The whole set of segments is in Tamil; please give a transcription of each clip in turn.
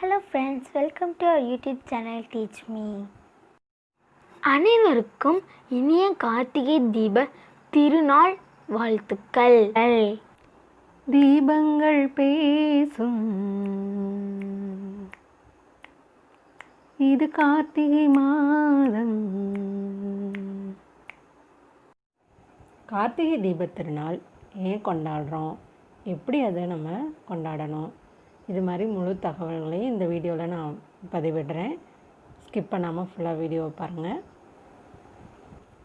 Hello friends, welcome to our YouTube channel Teachme. அனைவருக்கும் இனிய கார்த்திகை தீப திருநாள் வாழ்த்துக்கள். தீபங்கள் பேசும் இது கார்த்திகை மாதம். கார்த்திகை தீப திருநாள் ஏன் கொண்டாடுறோம், எப்படி அதை நம்ம கொண்டாடணும், இது மாதிரி முழு தகவல்களையும் இந்த வீடியோவில் நான் பதிவிடுறேன். ஸ்கிப் பண்ணாமல் ஃபுல்லாக வீடியோவை பாருங்கள்.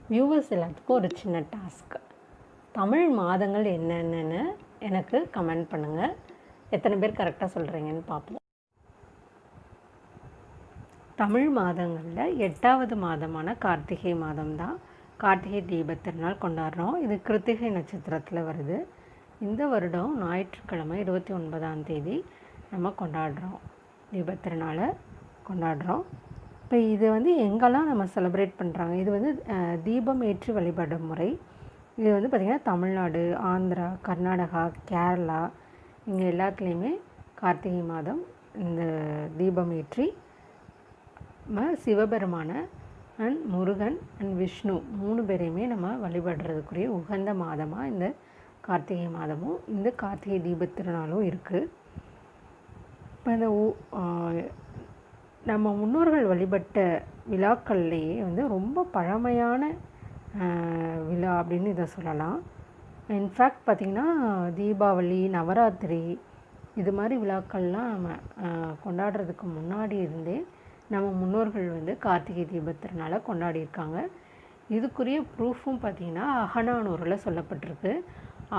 வியூவர்ஸ் எல்லாத்துக்கும் ஒரு சின்ன டாஸ்க், தமிழ் மாதங்கள் என்னென்னு எனக்கு கமெண்ட் பண்ணுங்கள். எத்தனை பேர் கரெக்டாக சொல்கிறீங்கன்னு பார்ப்போம். தமிழ் மாதங்களில் 8வது மாதமான கார்த்திகை மாதம் தான் கார்த்திகை தீப திருநாள் கொண்டாடுறோம். இது கிருத்திகை நட்சத்திரத்தில் வருது. இந்த வருடம் ஞாயிற்றுக்கிழமை 29ஆம் தேதி நம்ம கொண்டாடுறோம், தீப திருநாளை கொண்டாடுறோம். இப்போ இது எங்கெல்லாம் நம்ம செலிப்ரேட் பண்ணுறாங்க, இது தீபம் ஏற்றி வழிபடும் முறை. இது பார்த்திங்கன்னா தமிழ்நாடு, ஆந்திரா, கர்நாடகா, கேரளா இங்கே எல்லாத்துலேயுமே கார்த்திகை மாதம் இந்த தீபம் ஏற்றி சிவபெருமான அண்ட் முருகன் அண்ட் விஷ்ணு 3 பேரையுமே நம்ம வழிபடுறதுக்குரிய உகந்த மாதமாக இந்த கார்த்திகை மாதமும் இந்த கார்த்திகை தீப திருநாளும் இருக்குது. இப்போ இந்த நம்ம முன்னோர்கள் வழிபட்ட விழாக்கள்லேயே ரொம்ப பழமையான விழா அப்படின்னு இதை சொல்லலாம். இன்ஃபேக்ட் பார்த்திங்கன்னா தீபாவளி, நவராத்திரி இது மாதிரி விழாக்கள்லாம் நம்ம கொண்டாடுறதுக்கு முன்னாடி இருந்தே நம்ம முன்னோர்கள் கார்த்திகை தீப திருநாளை கொண்டாடியிருக்காங்க. இதுக்குரிய ப்ரூஃபும் பார்த்திங்கன்னா அகநானூரில் சொல்லப்பட்டிருக்கு.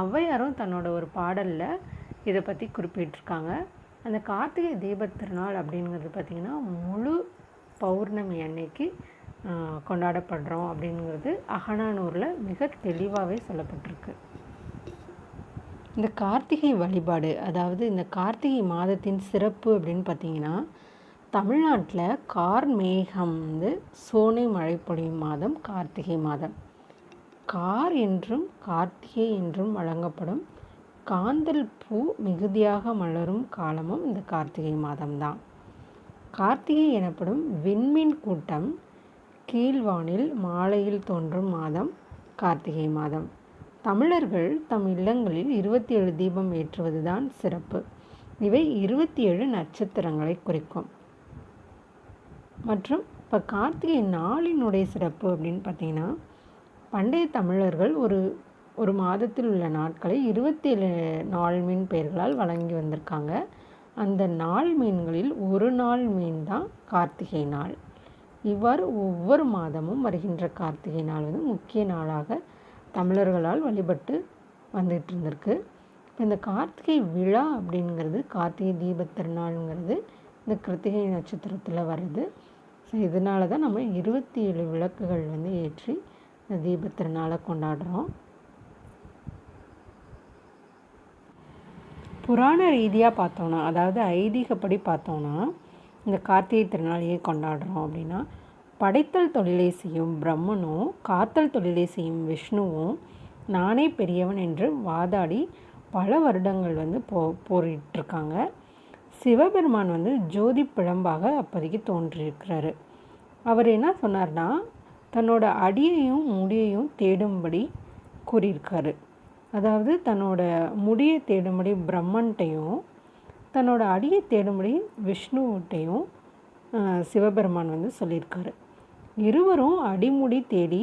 ஔவையாரும் தன்னோட ஒரு பாடலில் இதை பற்றி குறிப்பிட்டிருக்காங்க. அந்த கார்த்திகை தீப திருநாள் அப்படிங்கிறது பார்த்திங்கன்னா முழு பௌர்ணமி அன்னைக்கு கொண்டாடப்படுறோம் அப்படிங்கிறது அகநானூரில் மிக தெளிவாகவே சொல்லப்பட்டிருக்கு. இந்த கார்த்திகை வழிபாடு, அதாவது இந்த கார்த்திகை மாதத்தின் சிறப்பு அப்படின்னு பார்த்திங்கன்னா, தமிழ்நாட்டில் கார்மேகம் சோனை மழை பொழியும் மாதம் கார்த்திகை மாதம். கார் என்றும் கார்த்திகை என்றும் வழங்கப்படும் காந்தல் பூ மிகுதியாக மலரும் காலமும் இந்த கார்த்திகை மாதம்தான். கார்த்திகை எனப்படும் விண்மீன் கூட்டம் கீழ்வானில் மாலையில் தோன்றும் மாதம் கார்த்திகை மாதம். தமிழர்கள் தம் இல்லங்களில் 27 தீபம் ஏற்றுவது தான் சிறப்பு. இவை 27 நட்சத்திரங்களை குறிக்கும். மற்றும் இப்போ கார்த்திகை நாளினுடைய சிறப்பு அப்படின்னு பார்த்திங்கன்னா, பண்டைய தமிழர்கள் ஒரு மாதத்தில் உள்ள நாட்களை 27 நாள் மீன் பெயர்களால் வழங்கி வந்திருக்காங்க. அந்த நாள் மீன்களில் ஒரு நாள் மீன் தான் கார்த்திகை நாள். இவ்வாறு ஒவ்வொரு மாதமும் வருகின்ற கார்த்திகை நாள் முக்கிய நாளாக தமிழர்களால் வழிபட்டு வந்துட்டு இருந்திருக்கு. இப்போ இந்த கார்த்திகை விழா அப்படிங்கிறது, கார்த்திகை தீப திருநாளுங்கிறது இந்த கிருத்திகை நட்சத்திரத்தில் வருது. ஸோ இதனால தான் நம்ம 27 விளக்குகள் ஏற்றி இந்த தீப திருநாளை கொண்டாடுறோம். புராண ரீதியாக பார்த்தோன்னா, அதாவது ஐதீகப்படி பார்த்தோன்னா, இந்த கார்த்திகை திருநாள் ஏன் கொண்டாடுறோம் அப்படின்னா, படைத்தல் தொழிலை செய்யும் பிரம்மனும் காத்தல் தொழிலை செய்யும் விஷ்ணுவும் நானே பெரியவன் என்று வாதாடி பல வருடங்கள் போரிட்டுருக்காங்க. சிவபெருமான் ஜோதி பிழம்பாக அப்போதைக்கு தோன்றியிருக்கிறாரு. அவர் என்ன சொன்னார்னா, தன்னோட அடியையும் முடியையும் தேடும்படி கூறியிருக்காரு. அதாவது தன்னோட முடியை தேடும்படி பிரம்மன்ட்டையும் தன்னோட அடியை தேடும்படி விஷ்ணுவிட்டையும் சிவபெருமான் சொல்லியிருக்காரு. இருவரும் அடிமுடி தேடி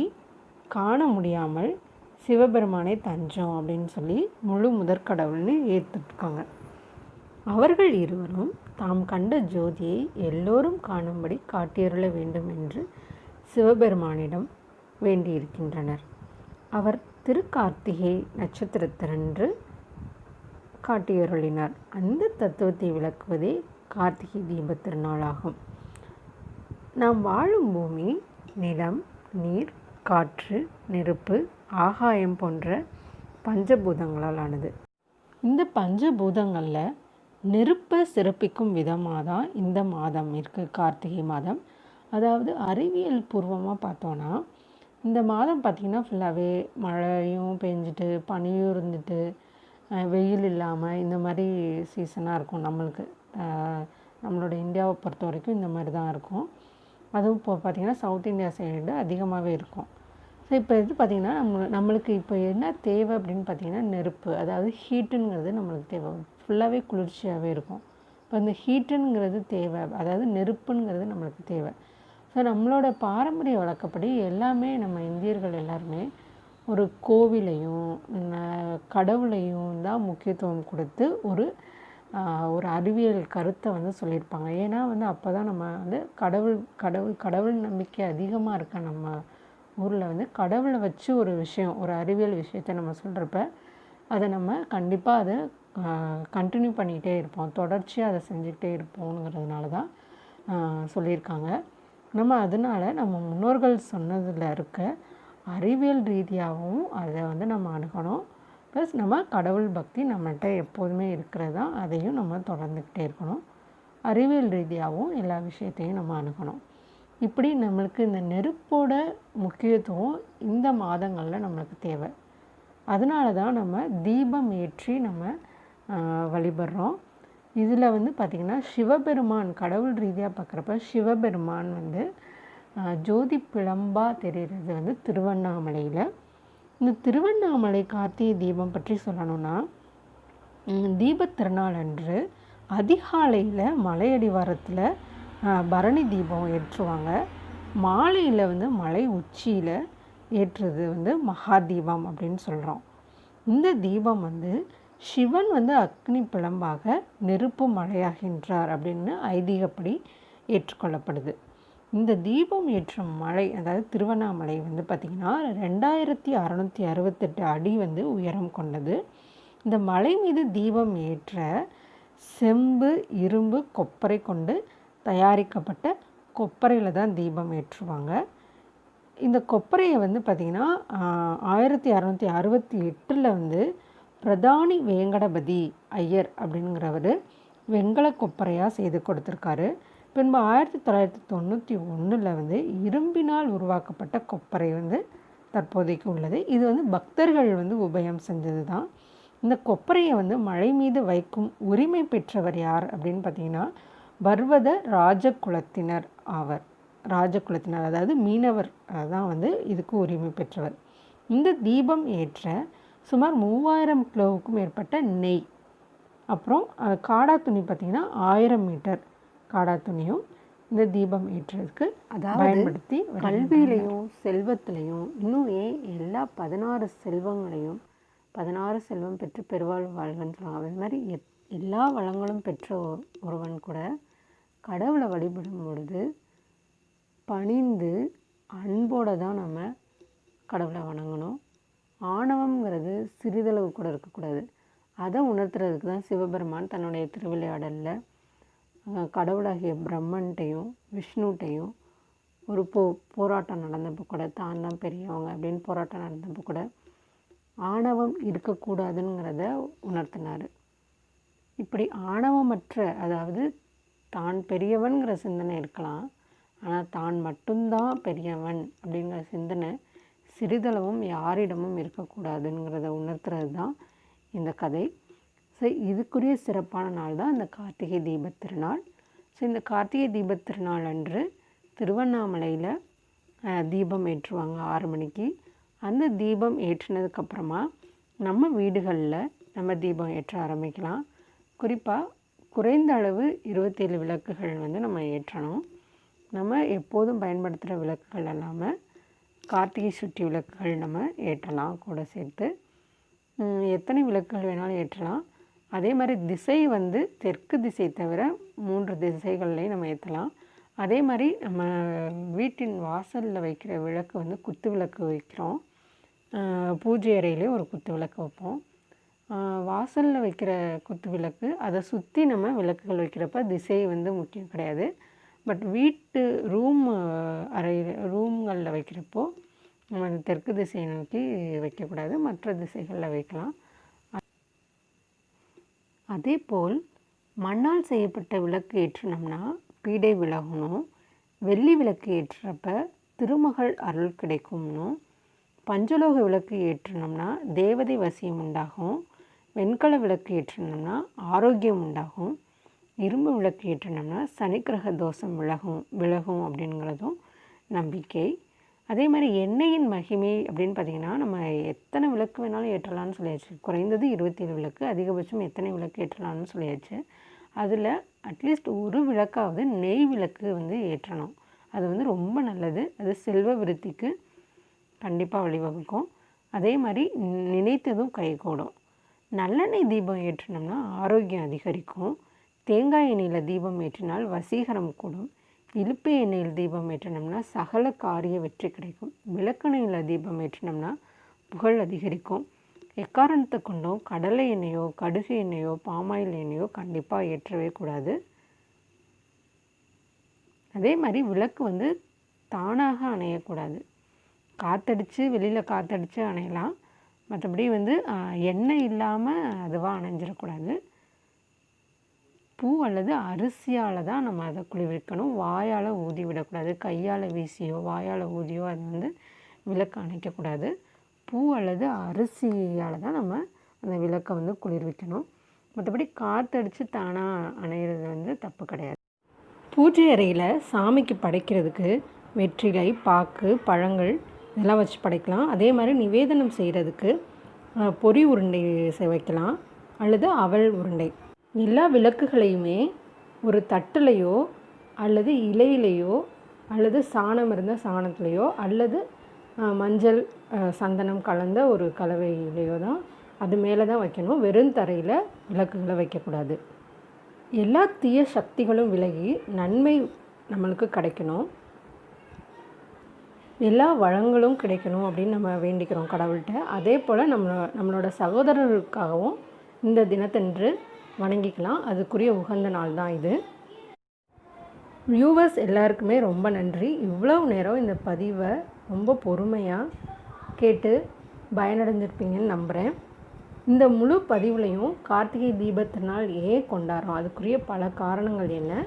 காண முடியாமல் சிவபெருமானே தஞ்சம் அப்படின்னு சொல்லி முழு முதற்கடவுள்னு ஏற்றுட்ருக்காங்க. அவர்கள் இருவரும் தாம் கண்ட ஜோதியை எல்லோரும் காணும்படி காட்டியருள வேண்டும் என்று சிவபெருமானிடம் வேண்டியிருக்கின்றனர். அவர் திருக்கார்த்திகை நட்சத்திரத்தன்று காட்டியருளினார். அந்த தத்துவத்தை விளக்குவதே கார்த்திகை தீப திருநாளாகும். நாம் வாழும் பூமி நிலம், நீர், காற்று, நெருப்பு, ஆகாயம் போன்ற பஞ்சபூதங்களால் ஆனது. இந்த பஞ்சபூதங்களில் நெருப்பை சிறப்பிக்கும் விதமாக தான் இந்த மாதம் இருக்குது, கார்த்திகை மாதம். அதாவது அறிவியல் பூர்வமாக பார்த்தோன்னா, இந்த மாதம் பார்த்திங்கன்னா ஃபுல்லாகவே மழையும் பெஞ்சிட்டு பனியும் இருந்துட்டு வெயில் இல்லாமல் இந்த மாதிரி சீசனாக இருக்கும். நம்மளுக்கு நம்மளோட இந்தியாவை பொறுத்த வரைக்கும் இந்த மாதிரி தான் இருக்கும். அதுவும் இப்போ பார்த்திங்கன்னா சவுத் இந்தியா சைடு அதிகமாகவே இருக்கும். ஸோ இப்போ இது பார்த்திங்கன்னா நம்மளுக்கு இப்போ என்ன தேவை அப்படின்னு பார்த்திங்கன்னா நெருப்பு, அதாவது ஹீட்டுங்கிறது நம்மளுக்கு தேவை. ஃபுல்லாகவே குளிர்ச்சியாகவே இருக்கும். இப்போ இந்த ஹீட்டுங்கிறது தேவை, அதாவது நெருப்புங்கிறது நம்மளுக்கு தேவை. ஸோ நம்மளோட பாரம்பரிய வழக்கப்படி எல்லாமே நம்ம இந்தியர்கள் எல்லாருமே ஒரு கோவிலையும் கடவுளையும் தான் முக்கியத்துவம் கொடுத்து ஒரு அறிவியல் கருத்தை வந்து சொல்லியிருப்பாங்க. ஏன்னா வந்து அப்போ தான் நம்ம வந்து கடவுள் நம்பிக்கை அதிகமாக இருக்க நம்ம ஊரில் வந்து கடவுளை வச்சு ஒரு விஷயம், ஒரு அறிவியல் விஷயத்தை நம்ம சொல்கிறப்ப அதை நம்ம கண்டிப்பாக அதை கண்டினியூ பண்ணிகிட்டே இருப்போம், தொடர்ச்சியாக அதை செஞ்சுக்கிட்டே இருப்போங்கிறதுனால தான் சொல்லியிருக்காங்க. நம்ம அதனால் நம்ம முன்னோர்கள் சொன்னதில் இருக்க அறிவியல் ரீதியாகவும் அதை வந்து நம்ம அணுகணும். ப்ளஸ் நம்ம கடவுள் பக்தி நம்மள்கிட்ட எப்போதுமே இருக்கிறதா, அதையும் நம்ம தொடர்ந்துக்கிட்டே இருக்கணும். அறிவியல் ரீதியாகவும் எல்லா விஷயத்தையும் நம்ம அணுகணும். இப்படி நம்மளுக்கு இந்த நெருப்போட முக்கியத்துவம் இந்த மாதங்களில் நம்மளுக்கு தேவை. அதனால தான் நம்ம தீபம் ஏற்றி நம்ம வழிபடுறோம். இதில் வந்து பார்த்திங்கன்னா சிவபெருமான், கடவுள் ரீதியாக பார்க்குறப்ப சிவபெருமான் வந்து ஜோதி பிழம்பாக தெரிகிறது வந்து திருவண்ணாமலையில். இந்த திருவண்ணாமலை கார்த்திகை தீபம் பற்றி சொல்லணும்னா, தீபத்திருநாள் அன்று அதிகாலையில் மலையடிவாரத்தில் பரணி தீபம் ஏற்றுவாங்க. மாலையில் வந்து மலை உச்சியில் ஏற்றுறது வந்து மகா தீபம் அப்படின்னு சொல்கிறோம். இந்த தீபம் வந்து சிவன் வந்து அக்னி பிழம்பாக நெருப்பு மலையாகின்றார் அப்படின்னு ஐதீகப்படி ஏற்றுக்கொள்ளப்படுது. இந்த தீபம் ஏற்றும் மலை, அதாவது திருவண்ணாமலை வந்து பார்த்திங்கன்னா 2668 அடி வந்து உயரம் கொண்டது. இந்த மலை மீது தீபம் ஏற்ற செம்பு, இரும்பு, கொப்பரை கொண்டு தயாரிக்கப்பட்ட கொப்பரையில் தான் தீபம் ஏற்றுவாங்க. இந்த கொப்பரையை வந்து பார்த்திங்கன்னா 1668 வந்து பிரதானி வேங்கடபதி ஐயர் அப்படிங்கிறவர் வெண்கல கொப்பரையாக செய்து கொடுத்துருக்காரு. பின்பு 1991 வந்து இரும்பினால் உருவாக்கப்பட்ட கொப்பரை வந்து தற்போதைக்கு உள்ளது. இது வந்து பக்தர்கள் வந்து உபயம் செஞ்சது தான். இந்த கொப்பரையை வந்து மலை மீது வைக்கும் உரிமை பெற்றவர் யார் அப்படின்னு பார்த்திங்கன்னா பர்வத ராஜகுலத்தினர் ஆவர். ராஜகுலத்தினர், அதாவது மீனவர் தான் வந்து இதுக்கு உரிமை பெற்றவர். இந்த தீபம் ஏற்ற சுமார் 3000 கிலோவுக்கும் மேற்பட்ட நெய், அப்புறம் காடா துணி பார்த்திங்கன்னா 1000 மீட்டர் காடா துணியும் இந்த தீபம் ஏற்றுறதுக்கு பயன்படுத்தி கல்வியிலையும் செல்வத்திலையும் இன்னும் எல்லா 16 செல்வங்களையும் 16 செல்வம் பெற்று பெருவாழ் வாழ்வன்னு சொல்லுவாங்க. அது மாதிரி எல்லா வளங்களும் பெற்ற ஒருவன் கூட கடவுளை வழிபடும் பொழுது பணிந்து அன்போடு தான் நம்ம கடவுளை வணங்கணும். ஆணவம்ங்கிறது சிறிதளவு கூட இருக்கக்கூடாது. அதை உணர்த்துறதுக்கு தான் சிவபெருமான் தன்னுடைய திருவிளையாடலில் கடவுளாகிய பிரம்மன்ட்டையும் விஷ்ணுட்டையும் ஒரு போராட்டம் நடந்தப்போ கூட, தான் தான் பெரியவங்க அப்படின்னு போராட்டம் நடந்தப்போ கூட ஆணவம் இருக்கக்கூடாதுங்கிறத உணர்த்தினார். இப்படி ஆணவமற்ற, அதாவது தான் பெரியவன்கிற சிந்தனை இருக்கலாம், ஆனால் தான் மட்டும்தான் பெரியவன் அப்படிங்கிற சிந்தனை சிறிதளவும் யாரிடமும் இருக்கக்கூடாதுங்கிறத உணர்த்துறது தான் இந்த கதை. ஸோ இதுக்குரிய சிறப்பான நாள் தான் இந்த கார்த்திகை தீபத்திருநாள். ஸோ இந்த கார்த்திகை தீபத்திருநாள் அன்று திருவண்ணாமலையில் தீபம் ஏற்றுவாங்க 6 மணிக்கு. அந்த தீபம் ஏற்றினதுக்கப்புறமா நம்ம வீடுகளில் நம்ம தீபம் ஏற்ற ஆரம்பிக்கலாம். குறிப்பாக குறைந்த அளவு 27 விளக்குகள் வந்து நம்ம ஏற்றணும். நம்ம எப்போதும் பயன்படுத்துகிற விளக்குகள் இல்லாமல் கார்த்திகை சுற்றி விளக்குகள் நம்ம ஏற்றலாம் கூட சேர்த்து. எத்தனை விளக்குகள் வேணாலும் ஏற்றலாம். அதே மாதிரி திசை வந்து தெற்கு திசை தவிர 3 திசைகள்லேயும் நம்ம ஏற்றலாம். அதே மாதிரி நம்ம வீட்டின் வாசலில் வைக்கிற விளக்கு வந்து குத்து விளக்கு வைக்கிறோம். பூஜை அறையிலே ஒரு குத்து விளக்கு வைப்போம். வாசலில் வைக்கிற குத்து விளக்கு, அதை சுற்றி நம்ம விளக்குகள் வைக்கிறப்ப திசை வந்து முக்கியம் கிடையாது. பட் வீட்டு ரூம்களில் வைக்கிறப்போ நம்ம தெற்கு திசையை நோக்கி வைக்கக்கூடாது, மற்ற திசைகளில் வைக்கலாம். அதே போல் மண்ணால் செய்யப்பட்ட விளக்கு ஏற்றினோம்னா பீடை விலகணும். வெள்ளி விளக்கு ஏற்றுறப்ப திருமகள் அருள் கிடைக்கும்னும், பஞ்சலோக விளக்கு ஏற்றினோம்னா தேவதை வசியம் உண்டாகும், வெண்கல விளக்கு ஏற்றினோம்னா ஆரோக்கியம் உண்டாகும், இரும்பு விளக்கு ஏற்றினோம்னா சனிக்கிரக தோஷம் விலகும் அப்படிங்கிறதும் நம்பிக்கை. அதே மாதிரி எண்ணெயின் மகிமை அப்படின்னு பார்த்திங்கன்னா, நம்ம எத்தனை விளக்கு வேணாலும் ஏற்றலாம்னு சொல்லியாச்சு. குறைந்தது 27 விளக்கு, அதிகபட்சம் எத்தனை விளக்கு ஏற்றலாம்னு சொல்லியாச்சு. அதில் அட்லீஸ்ட் ஒரு விளக்காவது நெய் விளக்கு ஏற்றணும். அது ரொம்ப நல்லது. அது செல்வ விருத்திக்கு கண்டிப்பாக வழிவகுக்கும். அதே மாதிரி நினைத்ததும் கைகூடும். நல்லெண்ணெய் தீபம் ஏற்றினோம்னா ஆரோக்கியம் அதிகரிக்கும். தேங்காய் எண்ணெயில் தீபம் ஏற்றினால் வசீகரம் கூடும். இலுப்பை எண்ணெயில் தீபம் ஏற்றினோம்னா சகல காரிய வெற்றி கிடைக்கும். விளக்கெண்ணெயில் தீபம் ஏற்றினோம்னா புகழ் அதிகரிக்கும். எக்காரணத்தை கொண்டும் கடலை எண்ணெயோ கடுகு எண்ணெயோ பாமாயில் எண்ணெயோ கண்டிப்பாக ஏற்றவே கூடாது. அதே மாதிரி விளக்கு தானாக அணையக்கூடாது. காற்றடிச்சு வெளியில் காற்றடிச்சு அணையலாம். மற்றபடி எண்ணெய் இல்லாமல் அதுவாக அணைஞ்சிடக்கூடாது. பூ அல்லது அரிசியால் தான் நம்ம அதை குளிர்விக்கணும். வாயால் ஊதி விடக்கூடாது. கையால் வீசியோ வாயால் ஊதியோ அது விளக்கு அணைக்கக்கூடாது. பூ அல்லது அரிசியால் தான் நம்ம அந்த விளக்கை குளிர்விக்கணும். மற்றபடி காற்றடிச்சு தானாக அணையிறது தப்பு கிடையாது. பூஜை அறையில் சாமிக்கு படைக்கிறதுக்கு வெற்றிலை, பாக்கு, பழங்கள் இதெல்லாம் வச்சு படைக்கலாம். அதே மாதிரி நிவேதனம் செய்கிறதுக்கு பொரி உருண்டை வைக்கலாம் அல்லது அவல் உருண்டை. எல்லா விளக்குகளையுமே ஒரு தட்டுலையோ அல்லது இலையிலையோ அல்லது சாணம் இருந்தால் சாணத்துலேயோ அல்லது மஞ்சள் சந்தனம் கலந்த ஒரு கலவையிலையோ தான் அது மேலே தான் வைக்கணும். வெறும் தரையில் விளக்குகளை வைக்கக்கூடாது. எல்லா தீய சக்திகளும் விலகி நன்மை நம்மளுக்கு கிடைக்கணும். எல்லா வளங்களும் கிடைக்கணும் அப்படின்னு நம்ம வேண்டிக்கிறோம் கடவுள்கிட்ட. அதே போல் நம்மளோட சகோதரர்களுக்காகவும் இந்த தினத்தன்று வணங்கிக்கலாம். அதுக்குரிய உகந்த நாள் தான் இது. வியூவர்ஸ் எல்லாருக்குமே ரொம்ப நன்றி. இவ்வளோ நேரம் இந்த பதிவை ரொம்ப பொறுமையாக கேட்டு பயனடைஞ்சிருப்பீங்கன்னு நம்புகிறேன். இந்த முழு பதிவுலையும் கார்த்திகை தீபத்தினால் ஏன் கொண்டாடுறோம், அதுக்குரிய பல காரணங்கள் என்ன,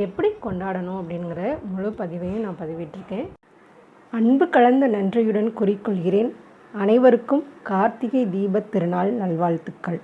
எப்படி கொண்டாடணும் அப்படிங்கிற முழு பதிவையும் நான் பதிவிட்டிருக்கேன். அன்பு கலந்த நன்றியுடன் கூறிக்கொள்கிறேன். அனைவருக்கும் கார்த்திகை தீபத் திருநாள் நல்வாழ்த்துக்கள்.